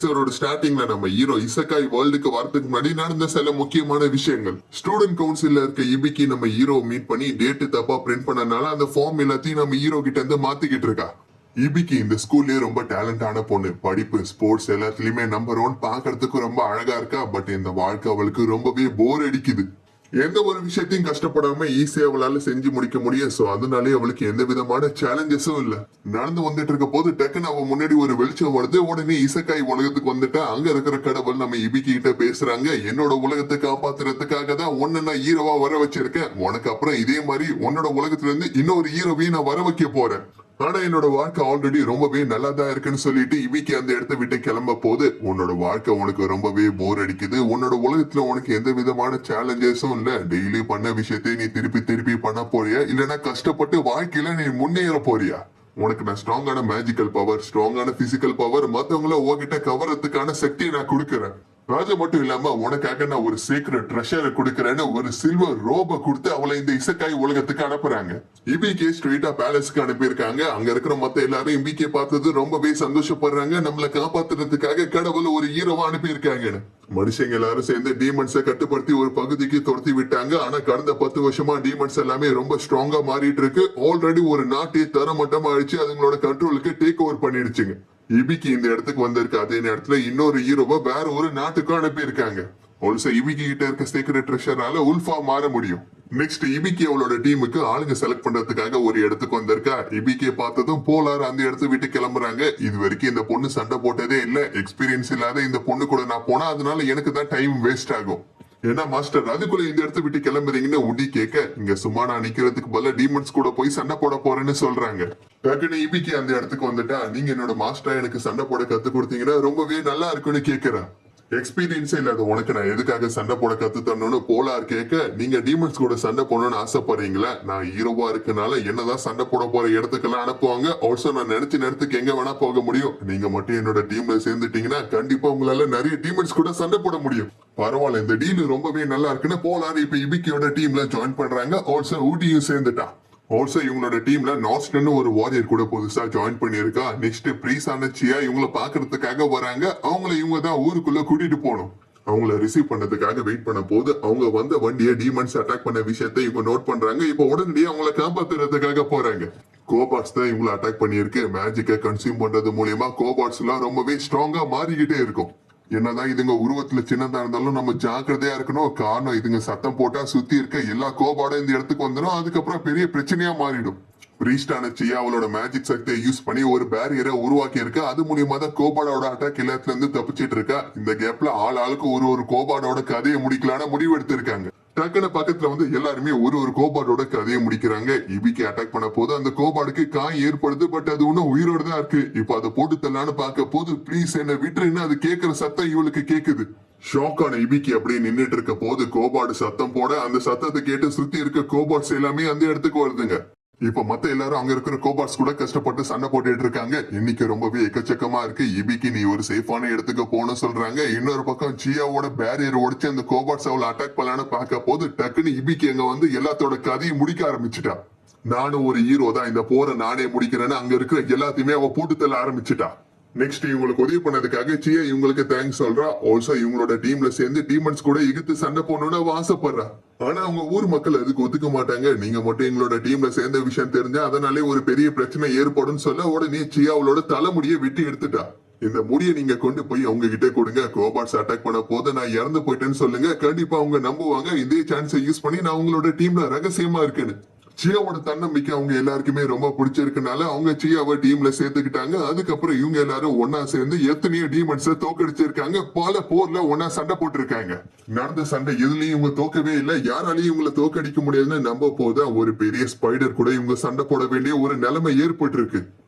எபிசோடோட ஸ்டார்டிங்ல நம்ம ஹீரோ இசக்காய் வேர்ல்டுக்கு வரதுக்கு முன்னாடி நடந்த சில முக்கியமான விஷயங்கள். ஸ்டூடெண்ட் கவுன்சில்ல இருக்க இபிக்கு நம்ம ஹீரோ மீட் பண்ணி டேட் தப்பா பிரிண்ட் பண்ணனால அந்த ஃபார்ம் எல்லாத்தையும் நம்ம ஹீரோ கிட்ட இருந்து மாத்திக்கிட்டு இருக்கா. இபிக்கு இந்த ஸ்கூல்லயே ரொம்ப டேலண்டான பொண்ணு, படிப்பு ஸ்போர்ட்ஸ் எல்லாத்துலயுமே நம்பர் 1, பாக்குறதுக்கு ரொம்ப அழகா இருக்கா. பட் இந்த வாழ்க்கை அவளுக்கு ரொம்பவே போர் அடிக்குது. எந்த ஒரு விஷயத்தையும் கஷ்டப்படாம ஈஸியா அவளால செஞ்சு முடிக்க முடியும். சோ அதனாலே அவளுக்கு எந்த விதமான சேலஞ்சஸும் இல்ல. நடந்து வந்துட்டு இருக்க போது டக்குன்னு அவ முன்னாடி ஒரு வெளிச்சம் வருது. உடனே இசக்காய் உலகத்துக்கு வந்துட்டா. அங்க இருக்கிற கடவுள் நம்ம இபிக்கு கிட்ட பேசுறாங்க. என்னோட உலகத்தை காப்பாத்துறதுக்காக தான் உன்னை நான் ஹீரோவா வர வச்சிருக்கேன். உனக்கு அப்புறம் இதே மாதிரி உன்னோட உலகத்துல இருந்து இன்னொரு ஹீரோவையும் நான் வர வைக்க போறேன். ஆனா என்னோட வாழ்க்கை ஆல்ரெடி ரொம்பவே நல்லா தான் இருக்குன்னு சொல்லிட்டு இவிக்கு அந்த இடத்த விட்டு கிளம்ப போது, உன்னோட வாழ்க்கை உனக்கு ரொம்பவே போர் அடிக்குது. உன்னோட உலகத்துல உனக்கு எந்த விதமான சேலஞ்சஸும் இல்ல. டெய்லி பண்ண விஷயத்தை நீ திருப்பி திருப்பி பண்ண போறியா, இல்லைன்னா கஷ்டப்பட்டு வாழ்க்கையில நீ முன்னேற போறியா? உனக்கு நான் ஸ்ட்ராங்கான மேஜிக்கல் பவர், ஸ்ட்ராங்கான பிசிக்கல் பவர், மத்தவங்கள உன்கிட்ட கவரத்துக்கான சக்தியை நான் கொடுக்கறேன். அது மட்டும் இல்லாம உனக்காக நான் ஒரு சீக்ரெட் ட்ரெஷரை கொடுக்கறேன்னு ஒரு சில்வர் ரோப கொடுத்து அவளை இந்த இசக்காய் உலகத்துக்கு அனுப்புறாங்க. இபிகே ஸ்ட்ரெயிட்டா பேலஸ்க்கு அனுப்பியிருக்காங்க. அங்க இருக்கிற மத்த எல்லாரும் இபிகே பார்த்தது ரொம்பவே சந்தோஷப்படுறாங்க. நம்மளை காப்பாத்துறதுக்காக கடவுள் ஒரு ஹீரோவா அனுப்பியிருக்காங்கன்னு. மனுஷங்க எல்லாரும் சேர்ந்து டீமன்ஸை கட்டுப்படுத்தி ஒரு பகுதிக்கு துரத்தி விட்டாங்க. ஆனா கடந்த 10 வருஷமா டீமன்ஸ் எல்லாமே ரொம்ப ஸ்ட்ராங்கா மாறிட்டு இருக்கு. ஆல்ரெடி ஒரு நாட்டை தரமட்டமா அழிச்சு அதுங்களோட கண்ட்ரோலுக்கு டேக் ஓவர் பண்ணிடுச்சுங்க. இபிக்கு இந்த இடத்துக்கு வந்திருக்கு. அதே நேரத்துல இன்னொரு ஹீரோவை வேற ஒரு நாட்டுக்கு அனுப்பியிருக்காங்க. ஆல்சோ இபிக்கு கிட்ட இருக்க சீக்ரெட் ட்ரெஷரால உல்ஃபா மாற முடியும். நெக்ஸ்ட் இபிகே அவளோட டீமுக்கு ஆளுங்க செலக்ட் பண்றதுக்காக ஒரு இடத்துக்கு வந்திருக்கா. இபிகே பார்த்ததும் போலார் அந்த இடத்த விட்டு கிளம்புறாங்க. இது வரைக்கும் இந்த பொண்ணு சண்டை போட்டதே இல்ல. எக்ஸ்பீரியன்ஸ் இல்லாத இந்த பொண்ணு கூட நான் போனா அதனால எனக்கு தான் டைம் வேஸ்ட் ஆகும். ஏன்னா மாஸ்டர் அதுக்குள்ள இந்த இடத்த விட்டு கிளம்புறீங்கன்னு உடி கேட்க, இங்க சும்மா நான் நிக்கிறதுக்கு பதிலா டீமன்ஸ் கூட போய் சண்டை போட போறேன்னு சொல்றாங்க. டக்குனு இபிக்கு அந்த இடத்துக்கு வந்துட்டா, நீங்க என்னோட மாஸ்டரா எனக்கு சண்டை போட கத்து கொடுத்தீங்கன்னா ரொம்பவே நல்லா இருக்குன்னு கேக்குறா. எக்ஸ்பீரியன்ஸே இல்லாத உனக்கு நான் எதுக்காக சண்டை போட கத்து தரணும்னு போலார் கேட்க, நீங்க டீமன்ஸ் கூட சண்டை போடணும்னு ஆசைப்படுறீங்களா? நான் ஹீரோவா இருக்கனால என்னதான் சண்டை போட போற இடத்துக்கெல்லாம் அனுப்புவாங்க. ஆல்சோ நான் நினைச்ச நேரத்துக்கு எங்க வேணா போக முடியும். நீங்க மட்டும் என்னோட டீம்ல சேர்ந்துட்டீங்கன்னா கண்டிப்பா உங்களால நிறைய டீமன்ஸ் கூட சண்டை போட முடியும். பரவாயில்ல, இந்த டீல் ரொம்பவே நல்லா இருக்குன்னு போலார் இப்ப இபிக்கியோட டீம்ல ஜாயின் பண்றாங்க. ஆல்சோ ஊட்டியும் சேர்ந்துட்டா. ஆல்சோ இவங்களோட டீம்ல நாஸ்ட்னு ஒரு வாரியர் கூட புதுசா ஜாயின் பண்ணிருக்கா. நெக்ஸ்ட் பிரீஸான சியா இவங்களை பாக்குறதுக்காக வராங்க. அவங்கள இவங்க தான் ஊருக்குள்ள கூட்டிட்டு போகணும். அவங்கள ரிசீவ் பண்ணதுக்காக வெயிட் பண்ண போது அவங்க வந்த வண்டியை டீமன்ஸ் அட்டாக் பண்ண விஷயத்தை இவங்க நோட் பண்றாங்க. இப்ப உடனடியே அவங்கள காப்பாத்துறதுக்காக போறாங்க. கோபாட்ஸ் தான் இவங்களை அட்டாக் பண்ணிருக்கு. மேஜிக்கை கன்சியூம் பண்றது மூலியமா கோபாட்ஸ் எல்லாம் ரொம்பவே ஸ்ட்ராங்கா மாறிக்கிட்டே இருக்கும். என்னதான் இதுங்க உருவத்துல சின்னதா இருந்தாலும் நம்ம ஜாக்கிரதையா இருக்கணும். காரணம் இதுங்க சத்தம் போட்டா சுத்தி இருக்க எல்லா கோபாடும் இந்த இடத்துக்கு வந்துடும். அதுக்கப்புறம் பெரிய பிரச்சனையா மாறிடும். பிரீஸ்டான சியா அவளோட மேஜிக் சக்தியை யூஸ் பண்ணி ஒரு பேரியரை உருவாக்கி இருக்கா. அது மூலியமா தான் கோபாடோட அட்டாக் எல்லாத்துல இருந்து தப்பிச்சிட்டு இருக்கா. இந்த கேப்ல ஆளுக்கு ஒரு கோபாடோட கதையை முடிக்கலான முடிவு எடுத்திருக்காங்க. டக்குனு பக்கத்துல வந்து எல்லாருமே ஒரு கோபாடோட கதையை முடிக்கிறாங்க. இபிக்கு அட்டாக் பண்ண போது அந்த கோபாடுக்கு காயம் ஏற்படுது. பட் அது ஒன்னும் உயிரோட தான் இருக்கு. இப்ப அதை போட்டு தள்ளான்னு பார்க்க போது, ப்ளீஸ் என்ன விட்டுருன்னு அது கேட்கிற சத்தம் இவளுக்கு கேக்குது. ஷாக்கான இபிக்கு அப்படியே நின்றுட்டு இருக்க போது கோபாடு சத்தம் போட, அந்த சத்தத்தை கேட்டு சுத்தி இருக்க கோபாட்ஸ் எல்லாமே அந்த இடத்துக்கு வருதுங்க. இப்ப மத்த எல்லாரும் அங்க இருக்கிற கோபாட்ஸ் கூட கஷ்டப்பட்டு சண்டை போட்டுட்டு இருக்காங்க. இன்னைக்கு ரொம்பவே எக்கச்சக்கமா இருக்கு. இபிக்கு நீ ஒரு சேஃபான இடத்துக்கு போகணும்னு சொல்றாங்க. இன்னொரு பக்கம் சியாவோட பேரியர் உடைச்சு அந்த கோபாட்ஸ் அவளை அட்டாக் பண்ணலான்னு பார்க்க போது, டக்குன்னு இபிக்கு எங்க வந்து எல்லாத்தோட கதையை முடிக்க ஆரம்பிச்சுட்டா. நானும் ஒரு ஹீரோ தான், இந்த போரை நானே முடிக்கிறேன்னு அங்க இருக்கிற எல்லாத்தையுமே அவ போட்டு தள்ள ஆரம்பிச்சுட்டா. நெக்ஸ்ட் இவங்களுக்கு உதவி பண்ணதுக்காக சியா இவங்களுக்கு தேங்க்ஸ் சொல்றா. ஆல்சோ இவங்களோட டீம்ல சேர்ந்து டீமன்ஸ் கூட எதிர்த்து சண்டை போடணும்னு அவ ஆசைப்படுறா. ஆனா அவங்க ஊர் மக்கள் அதுக்கு ஒத்துக்க மாட்டாங்க. நீங்க மட்டும் எங்களோட டீம்ல சேர்ந்த விஷயம் தெரிஞ்சா அதனாலே ஒரு பெரிய பிரச்சனை ஏற்படும் சொல்ல, உடனே சியா அவளோட தலைமுடியை வெட்டி எடுத்துட்டா. இந்த முடியை நீங்க கொண்டு போய் அவங்க கிட்ட கொடுங்க. கோபாட்ஸ் அட்டாக் பண்ண போது நான் இறந்து போயிட்டேன்னு சொல்லுங்க. கண்டிப்பா அவங்க நம்புவாங்க. இதே சான்ஸை யூஸ் பண்ணி நான் உங்களோட டீம்ல ரகசியமா இருக்கேன்னு. சியாவோட தன்னம்பிக்கை அவங்க எல்லாருக்குமே ரொம்ப பிடிச்சிருக்கனால அவங்க சியாவை டீம்ல சேர்த்துக்கிட்டாங்க. அதுக்கப்புறம் இவங்க எல்லாரும் ஒன்னா சேர்ந்து எத்தனையோ டீமன்ஸை தோக்கடிச்சிருக்காங்க. பல போர்ல ஒன்னா சண்டை போட்டிருக்காங்க. நடந்த சண்டை எதுலயும் இவங்க தோக்கவே இல்லை. யாராலையும் இவங்களை தோக்கடிக்க முடியாதுன்னு நம்ப போத ஒரு பெரிய ஸ்பைடர் கூட இவங்க சண்டை போட வேண்டிய ஒரு நிலைமை ஏற்பட்டு இருக்கு.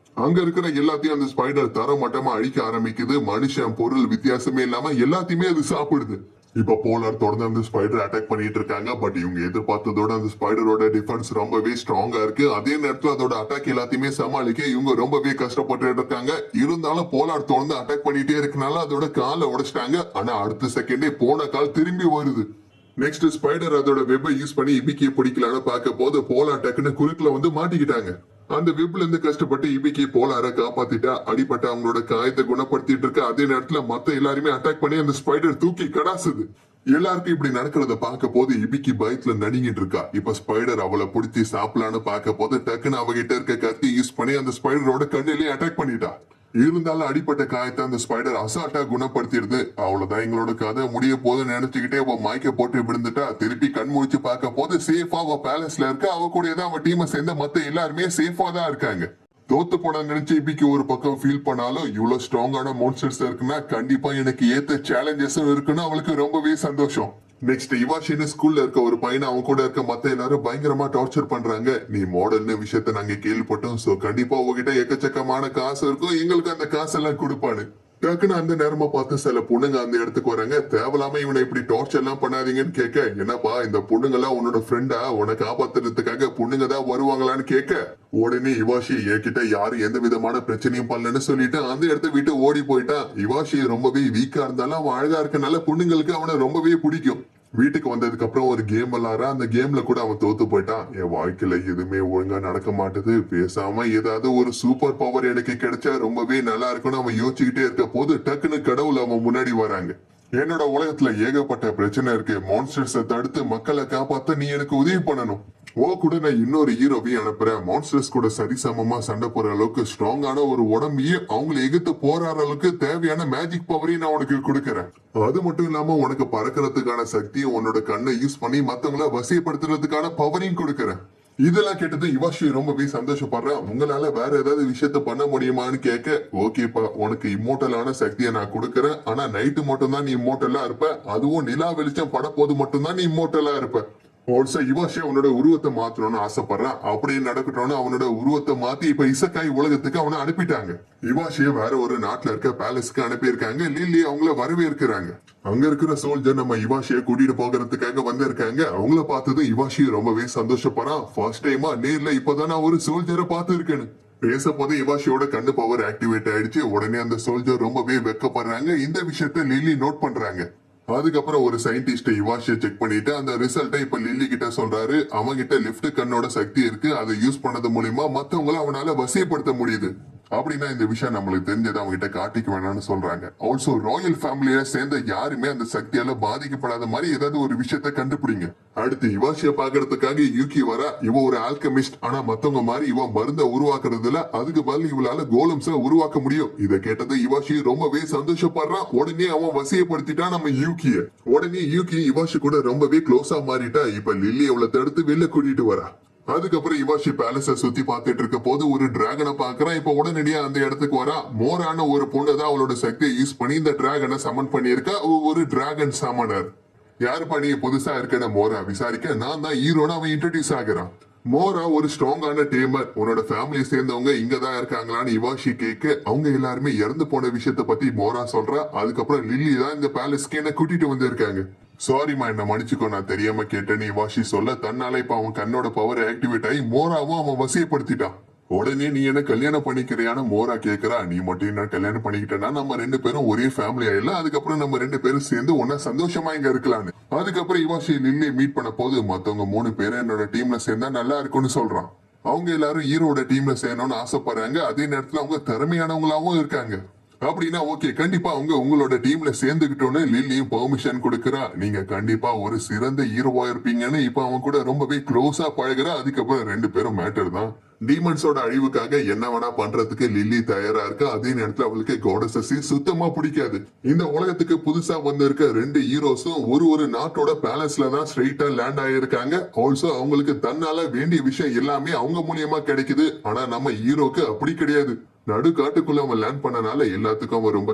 அங்க இருக்கிற எல்லாத்தையும் அந்த ஸ்பைடர் தரமட்டமா அழிக்க ஆரம்பிக்குது. மனுஷன் பொருள் வித்தியாசமே இல்லாம எல்லாத்தையுமே அது சாப்பிடுது. இப்ப போலார் தொடர்ந்து அந்த ஸ்பைடர் அட்டாக் பண்ணிட்டு இருக்காங்க. பட் இவங்க எதிர்பார்த்ததோட அந்த ஸ்பைடரோட டிஃபென்ஸ் ரொம்பவே ஸ்ட்ராங்கா இருக்கு. அதே நேரத்துல அதோட அட்டாக் எல்லாத்தையுமே சமாளிக்க இவங்க ரொம்பவே கஷ்டப்பட்டு இருக்காங்க. இருந்தாலும் போலார் தொடர்ந்து அட்டாக் பண்ணிட்டே இருக்கனால அதோட காலை உடைச்சிட்டாங்க. ஆனா அடுத்த செகண்டே போன கால் திரும்பி வருது. நெக்ஸ்ட் ஸ்பைடர் அதோட வெப்பை யூஸ் பண்ணி இபிக்கிய பிடிக்கலான்னு பார்க்க போது போலார் டக்குன்னு குறுக்குல வந்து மாட்டிக்கிட்டாங்க. அந்த வெப்ல இருந்து கஷ்டப்பட்டு இபிக்கு போலார காப்பாத்திட்டா. அடிப்பட்ட அவங்களோட காயத்தை குணப்படுத்திட்டு இருக்க அதே நேரத்துல மத்த எல்லாருமே அட்டாக் பண்ணி அந்த ஸ்பைடர் தூக்கி கடாசுது. எல்லாருக்கும் இப்படி நடக்கிறத பார்க்க போது இபிக்கு பயத்துல நடுங்கிட்டு இருக்கா. இப்ப ஸ்பைடர் அவளை பிடிச்சி சாப்பிடலான்னு பார்க்க போது டக்குன்னு அவகிட்ட இருக்க கத்தி யூஸ் பண்ணி அந்த ஸ்பைடரோட கண்ணிலேயே அட்டாக் பண்ணிட்டா. இருந்தாலும் அடிப்பட்ட காயத்தை அந்த ஸ்பைடர் அசால்ட்டா குணப்படுத்திடுது. அவ்வளவுதான் எங்களோட கதை முடிய போதுன்னு நினைச்சுக்கிட்டே அவ மயக்க போட்டு விழுந்துட்டா. திருப்பி கண் முழிச்சு பார்க்க போது சேஃபா அவ பேலஸ்ல இருக்க. அவ கூட தான் அவ டீமை சேர்ந்த மத்த எல்லாருமே சேஃபா தான் இருக்காங்க. தோத்து போன நினைச்சு இபிக்கு ஒரு பக்கம் ஃபீல் பண்ணாலும் இவ்வளவு ஸ்ட்ராங்கான மோன்ஸ்டர்ஸ் இருக்குன்னா கண்டிப்பா எனக்கு ஏத்த சேலஞ்சஸும் இருக்குன்னு அவளுக்கு ரொம்பவே சந்தோஷம். நெக்ஸ்ட் இவாஷின்னு ஸ்கூல்ல இருக்க ஒரு பையனை அவன் கூட இருக்க மத்த எல்லாரும் பயங்கரமா டார்ச்சர் பண்றாங்க. நீ மாடல்னு விஷயத்த நாங்க கேள்விப்பட்டோம். சோ கண்டிப்பா உங்ககிட்ட எக்கச்சக்கமான காசு இருக்கும், எங்களுக்கு அந்த காசெல்லாம் கொடுப்பானு. டக்குன்னு அந்த நேரமா பார்த்து சில பொண்ணுங்க அந்த இடத்துக்கு வராங்க. தேவையில்லாம இவனை இப்படி டார்ச்சர் எல்லாம் பண்ணாதீங்கன்னு கேட்க, என்னப்பா இந்த பொண்ணுங்க எல்லாம் உன்னோட ஃப்ரெண்டா, உன்னை காப்பாத்துறதுக்காக பொண்ணுங்க தான் வருவாங்களான்னு கேட்க, உடனே இவாஷி என்கிட்ட யாரும் எந்த விதமான பிரச்சனையும் பண்ணலன்னு சொல்லிட்டு அந்த இடத்த விட்டு ஓடி போயிட்டான். இவாஷி ரொம்பவே வீக்கா இருந்தாலும் அவன் அழகா இருக்கனால பொண்ணுங்களுக்கு அவனை ரொம்பவே பிடிக்கும். வீட்டுக்கு வந்ததுக்கு அப்புறம் ஒரு கேம் விளாடுற. அந்த கேம்ல கூட அவன் தோத்து போயிட்டான். என் வாழ்க்கையில எதுவுமே ஒழுங்கா நடக்க மாட்டேது, பேசாம ஏதாவது ஒரு சூப்பர் பவர் எனக்கு கிடைச்சா ரொம்பவே நல்லா இருக்கும்னு அவன் யோசிச்சுக்கிட்டே இருக்க போது டக்குன்னு கடவுள் அவன் முன்னாடி வராங்க. என்னோட உலகத்துல ஏகப்பட்ட பிரச்சனை இருக்கு, மான்ஸ்டர்ஸை தடுத்து மக்களை காப்பாத்த நீ எனக்கு உதவி பண்ணணும். கூட நான் இன்னொரு ஹீரோவையும் அனுப்புறேன். மான்ஸ்டர்ஸ் கூட சரிசமமா சண்டை போற அளவுக்கு ஸ்ட்ராங்கான ஒரு உடம்பையும் அவங்களை எதிர்த்து போராடுற அளவுக்கு தேவையான மேஜிக் பவரையும் நான் உனக்கு கொடுக்கறேன். அது மட்டும் இல்லாம உனக்கு பறக்கிறதுக்கான சக்தியும் உன்னோட கண்ணை யூஸ் பண்ணி மத்தவங்கள வசியப்படுத்துறதுக்கான பவரையும் கொடுக்கறேன். இதெல்லாம் கேட்டது இவாஷி ரொம்பவே சந்தோஷப்படுறேன். உங்களால வேற ஏதாவது விஷயத்த பண்ண முடியுமான்னு கேட்க, ஓகேப்பா உனக்கு இம்மோட்டலான சக்தியை நான் கொடுக்கறேன். ஆனா நைட்டு மட்டும் தான் நீ இம்மோட்டலா இருப்ப, அதுவும் நிலா வெளிச்சம் பட போது மட்டும் தான் நீ இம்மோட்டலா இருப்ப. இவாஷி அவனோட உருவத்தை மாத்தணும்னு ஆசைப்படுறான். அப்படியே நடக்கட்டும்னு அவனோட உருவத்தை மாத்தி இப்ப இசக்காய் உலகத்துக்கு அவனை அனுப்பிட்டாங்க. இவாஷிய வேற ஒரு நாட்டுல இருக்க பேலஸ்க்கு அனுப்பியிருக்காங்க. லில்லி அவங்கள வரவேற்கிறாங்க. அங்க இருக்கிற சோல்ஜர் நம்ம இவாஷிய கூட்டிட்டு போகிறதுக்காக வந்திருக்காங்க. அவங்கள பார்த்தது இவாஷி ரொம்பவே சந்தோஷப்படுறான். ஃபர்ஸ்ட் டைமா நேர்ல இப்பதான் நான் ஒரு சோல்ஜரை பார்த்து இருக்கேன்னு பேச போது இவாஷியோட கண்ணு பவர் ஆக்டிவேட் ஆயிடுச்சு. உடனே அந்த சோல்ஜர் ரொம்பவே வெக்கப்படுறாங்க. இந்த விஷயத்த லில்லி நோட் பண்றாங்க. அதுக்கப்புறம் ஒரு சயின்டிஸ்ட் இவாஷிய செக் பண்ணிட்டு அந்த ரிசல்ட்டை இப்ப லில்லி கிட்ட சொல்றாரு. அவங்கிட்ட லெஃப்ட் கண்ணோட சக்தி இருக்கு, அதை யூஸ் பண்ணது மூலியமா மத்தவங்கள அவனால வசியப்படுத்த முடியுது. அப்படின்னா இந்த விஷயம் நம்மளுக்கு தெரிஞ்சது அவங்க கிட்ட காட்டிக்க வேணாம்னு சொல்றாங்க. ஆல்சோ ராயல் ஃபேமிலியில சேர்ந்த யாருமே அந்த சக்தியால பாதிக்கப்படாத மாதிரி ஏதாவது ஒரு விஷயத்த கண்டுபிடிங்க. அடுத்து இவாஷிய பாக்குறதுக்காக யூகி வர. இவ ஒரு ஆல்கமிஸ்ட், ஆனா மத்தவங்க மாதிரி இவ மருந்த உருவாக்குறதுல அதுக்கு பதில் இவளால கோலம்ஸ உருவாக்க முடியும். இதை கேட்டது இவாஷி ரொம்பவே சந்தோஷப்படுறான். உடனே அவன் வசியப்படுத்திட்டான் நம்ம யூகிய. உடனே யூகி இவாஷி கூட ரொம்பவே க்ளோஸா மாறிட்டா. இப்ப லில்லி அவளை தடுத்து வெளில கூட்டிட்டு வரா. அதுக்கப்புறம் இவாஷி பேலஸ சுத்தி பார்த்துட்டு இருக்க போது ஒரு டிராகனை பாக்குறான். இப்ப உடனடியா அந்த இடத்துக்கு வரா. மோரான ஒரு பொண்ணுதான் அவளோட சக்தியை யூஸ் பண்ணி இந்த டிராகனை சமன் பண்ணியிருக்கா. ஒரு டிராகன் சமனர். யாரு பண்ணி புதுசா இருக்குன்னு மோரா விசாரிக்க, நான் தான் ஹீரோன்னு அவன் இன்ட்ரோடியூஸ் ஆகிறான். மோரா ஒரு ஸ்ட்ராங்கான டேமர். உன்னோட ஃபேமிலியை சேர்ந்தவங்க இங்கதான் இருக்காங்களான்னு இவாஷி கேட்க, அவங்க எல்லாருமே இறந்து போன விஷயத்த பத்தி மோரா சொல்றா. அதுக்கப்புறம் லில்லி தான் இந்த பேலஸ்க்கு என்ன கூட்டிட்டு வந்திருக்காங்க. சாரிமா என்ன மன்னிச்சுக்கோ, நான் தெரியாம கேட்டேன்னு இவாஷி சொல்ல, தன்னால இப்ப அவன் கண்ணோட பவர் ஆக்டிவேட் ஆகி மோராவும் அவன் வசியப்படுத்திட்டான். உடனே நீ என்ன கல்யாணம் பண்ணிக்கிறியான மோரா கேக்குறா. நீ மட்டும் என்ன கல்யாணம் பண்ணிக்கிட்டேன்னா நம்ம ரெண்டு பேரும் ஒரே ஃபேமிலி ஆயிடலாம். அதுக்கப்புறம் நம்ம ரெண்டு பேரும் சேர்ந்து ஒன்னா சந்தோஷமா இங்க இருக்கலாம்னு. அதுக்கப்புறம் இவாஷி லில்லியை மீட் பண்ண போது மத்தவங்க 3 பேரும் என்னோட டீம்ல சேர்ந்தா நல்லா இருக்கும்னு சொல்றான். அவங்க எல்லாரும் ஹீரோட டீம்ல சேரணும்னு ஆசைப்படுறாங்க. அதே நேரத்துல அவங்க திறமையானவங்களாவும் இருக்காங்க. அப்படின்னா ஓகே, கண்டிப்பா அவங்க உங்களோட டீம்ல சேர்ந்துகிட்டோன்னு லில்லியும் பெர்மிஷன் கொடுக்கறா. நீங்க கண்டிப்பா ஒரு சிறந்த ஹீரோவா இருப்பீங்கன்னு இப்ப அவன் கூட ரொம்பவே க்ளோஸா பழகுறா. அதுக்கப்புறம் 2 பேரும் மேட்டர் தான். டீமன்ஸோட அழிவுக்காக என்ன வேணா பண்றதுக்கு லில்லி தயாரா இருக்கா. அதே நேரத்துல அவளுக்கு காடஸஸ் சுத்தமா பிடிக்காது. இந்த உலகத்துக்கு புதுசா வந்திருக்க 2 ஹீரோஸும் ஒரு நாட்டோட பேலஸ்ல தான் ஸ்ட்ரெயிட்டா லேண்ட் ஆயிருக்காங்க. ஆல்சோ அவங்களுக்கு தன்னால வேண்டிய விஷயம் எல்லாமே அவங்க மூலியமா கிடைக்குது. ஆனா நம்ம ஹீரோக்கு அப்படி கிடையாது. நடு காட்டுக்குள்ள அவன் லேண்ட் பண்ணனால எல்லாத்துக்கும் அவன் ரொம்ப